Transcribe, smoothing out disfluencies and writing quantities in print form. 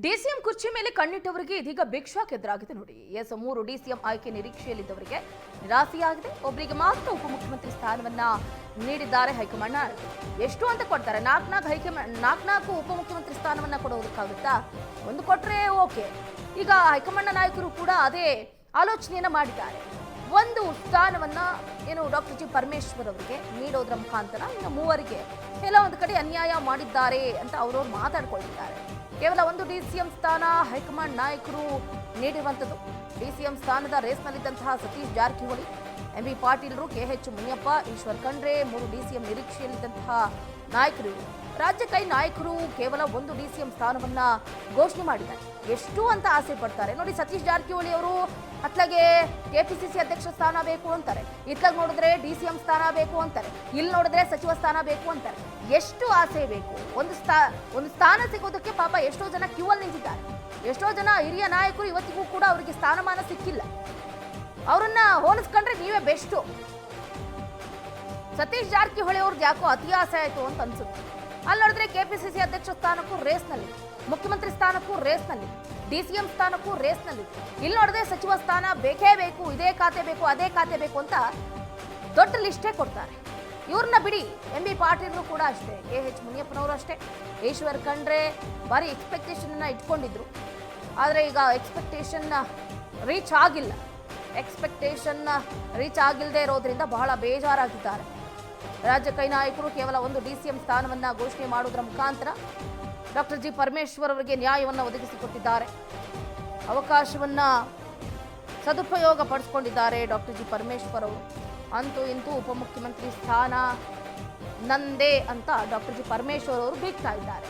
DCM ಕುರ್ಚಿ ಮೇಲೆ ಕಣ್ಣಿಟ್ಟವರಿಗೆ ಇದೀಗ ಬಿಗ್ ಶಾಕ್ ಎದುರಾಗಿದೆ ನೋಡಿ. ಎಸ್ 3 ಡಿಸಿಎಂ ಆಯ್ಕೆ ನಿರೀಕ್ಷೆಯಲ್ಲಿದ್ದವರಿಗೆ ನಿರಾಸೆಯಾಗಿದೆ. ಒಬ್ಬರಿಗೆ ಮಾತ್ರ ಉಪಮುಖ್ಯಮಂತ್ರಿ ಸ್ಥಾನವನ್ನ ನೀಡಿದ್ದಾರೆ ಹೈಕಮಾಂಡ್. ಎಷ್ಟು ಅಂತ ಕೊಡ್ತಾರೆ? ನಾಲ್ಕು ಉಪಮುಖ್ಯಮಂತ್ರಿ ಸ್ಥಾನವನ್ನ ಕೊಡೋದಕ್ಕಾಗುತ್ತಾ? ಒಂದು ಕೊಟ್ರೆ ಓಕೆ. ಈಗ ಹೈಕಮಾಂಡ್ ನಾಯಕರು ಕೂಡ ಅದೇ ಆಲೋಚನೆಯನ್ನ ಮಾಡಿದ್ದಾರೆ. ಒಂದು ಸ್ಥಾನವನ್ನ ಡಾಕ್ಟರ್ ಜಿ ಪರಮೇಶ್ವರ್ ಅವರಿಗೆ ನೀಡೋದ್ರ ಮುಖಾಂತರ ಇನ್ನು ಮೂವರಿಗೆ ಎಲ್ಲ ಒಂದು ಕಡೆ ಅನ್ಯಾಯ ಮಾಡಿದ್ದಾರೆ ಅಂತ ಅವರು ಮಾತಾಡ್ಕೊಳ್ತಿದ್ದಾರೆ. ಕೇವಲ ಒಂದು ಡಿಸಿಎಂ ಸ್ಥಾನ ಹೈಕಮಾಂಡ್ ನಾಯಕರು ನೀಡಿರುವಂಥದ್ದು. ಡಿಸಿಎಂ ಸ್ಥಾನದ ರೇಸ್ನಲ್ಲಿದ್ದಂತಹ ಸತೀಶ್ ಜಾರಕಿಹೊಳಿ, ಎಂಬಿ ಪಾಟೀಲ್ರು, ಕೆಎಚ್ ಮುನಿಯಪ್ಪ, ಈಶ್ವರ್ ಖಂಡ್ರೆ 3 ಡಿಸಿಎಂ ನಿರೀಕ್ಷೆಯಲ್ಲಿದ್ದಂತಹ ನಾಯಕರು. ರಾಜ್ಯ ಕೈ ನಾಯಕರು ಕೇವಲ ಒಂದು ಡಿಸಿಎಂ ಸ್ಥಾನವನ್ನ ಘೋಷಣೆ ಮಾಡಿದ್ದಾರೆ. ಎಷ್ಟು ಅಂತ ಆಸೆ ಪಡ್ತಾರೆ ನೋಡಿ. ಸತೀಶ್ ಜಾರಕಿಹೊಳಿ ಅವರು ಅತ್ಲಾಗೆ ಕೆಪಿಸಿಸಿ ಅಧ್ಯಕ್ಷ ಸ್ಥಾನ ಬೇಕು ಅಂತಾರೆ, ಇತ್ಲಾಗ ನೋಡಿದ್ರೆ ಡಿಸಿಎಂ ಸ್ಥಾನ ಬೇಕು ಅಂತಾರೆ, ಇಲ್ಲಿ ನೋಡಿದ್ರೆ ಸಚಿವ ಸ್ಥಾನ ಬೇಕು ಅಂತಾರೆ. ಎಷ್ಟು ಆಸೆ ಬೇಕು? ಒಂದು ಸ್ಥಾನ ಸಿಗೋದಕ್ಕೆ ಪಾಪ ಎಷ್ಟೋ ಜನ ಕ್ಯೂ ಅಲ್ಲಿ ನಿಂತಿದ್ದಾರೆ. ಎಷ್ಟೋ ಜನ ಹಿರಿಯ ನಾಯಕರು ಇವತ್ತಿಗೂ ಕೂಡ ಅವರಿಗೆ ಸ್ಥಾನಮಾನ ಸಿಕ್ಕಿಲ್ಲ. ಅವರನ್ನ ಹೋಲಿಸ್ಕೊಂಡ್ರೆ ನೀವೇ ಬೆಸ್ಟು. ಸತೀಶ್ ಜಾರಕಿಹೊಳಿ ಅವ್ರದ್ದು ಯಾಕೋ ಅತಿ ಆಸೆ ಆಯ್ತು ಅಂತ ಅನ್ಸುತ್ತೆ. ಅಲ್ಲಿ ನೋಡಿದ್ರೆ ಕೆಪಿಸಿಸಿ ಅಧ್ಯಕ್ಷ ಸ್ಥಾನಕ್ಕೂ ರೇಸ್ನಲ್ಲಿ, ಮುಖ್ಯಮಂತ್ರಿ ಸ್ಥಾನಕ್ಕೂ ರೇಸ್ನಲ್ಲಿ, ಡಿಸಿಎಂ ಸ್ಥಾನಕ್ಕೂ ರೇಸ್ನಲ್ಲಿ. ಇಲ್ಲಿ ನೋಡಿದ್ರೆ ಸಚಿವ ಸ್ಥಾನ ಬೇಕೇ ಬೇಕು, ಇದೇ ಖಾತೆ ಬೇಕು, ಅದೇ ಖಾತೆ ಬೇಕು ಅಂತ ದೊಡ್ಡ ಲಿಸ್ಟೇ ಕೊಡ್ತಾರೆ. ಇವ್ರನ್ನ ಬಿಡಿ, ಎಂಬಿ ಪಾಟೀಲ್ರು ಕೂಡ ಅಷ್ಟೇ, ಕೆಎಚ್ ಮುನಿಯಪ್ಪನವರು ಅಷ್ಟೇ, ಈಶ್ವರ್ ಖಂಡ್ರೆ ಭಾರಿ ಎಕ್ಸ್ಪೆಕ್ಟೇಷನ್ ಇಟ್ಕೊಂಡಿದ್ರು. ಆದರೆ ಈಗ ಎಕ್ಸ್ಪೆಕ್ಟೇಷನ್ ರೀಚ್ ಆಗಿಲ್ಲ. ರೀಚ್ ಆಗಿಲ್ಲದೆ ಇರೋದ್ರಿಂದ ಬಹಳ ಬೇಜಾರಾಗಿದ್ದಾರೆ. ರಾಜ್ಯ ಕೈ ನಾಯಕರು ಕೇವಲ ಒಂದು ಡಿಸಿಎಂ ಸ್ಥಾನವನ್ನ ಘೋಷಣೆ ಮಾಡುವುದರ ಮುಖಾಂತರ ಡಾಕ್ಟರ್ ಜಿ ಪರಮೇಶ್ವರ್ ಅವರಿಗೆ ನ್ಯಾಯವನ್ನು ಒದಗಿಸಿಕೊಟ್ಟಿದ್ದಾರೆ. ಅವಕಾಶವನ್ನ ಸದುಪಯೋಗ ಪಡಿಸಿಕೊಂಡಿದ್ದಾರೆ ಡಾಕ್ಟರ್ ಜಿ ಪರಮೇಶ್ವರ್ ಅವರು. ಅಂತೂ ಇಂತೂ ಉಪಮುಖ್ಯಮಂತ್ರಿ ಸ್ಥಾನ ನಂದೇ ಅಂತ ಡಾಕ್ಟರ್ ಜಿ ಪರಮೇಶ್ವರ್ ಅವರು ಬೀಗ್ತಾ ಇದ್ದಾರೆ.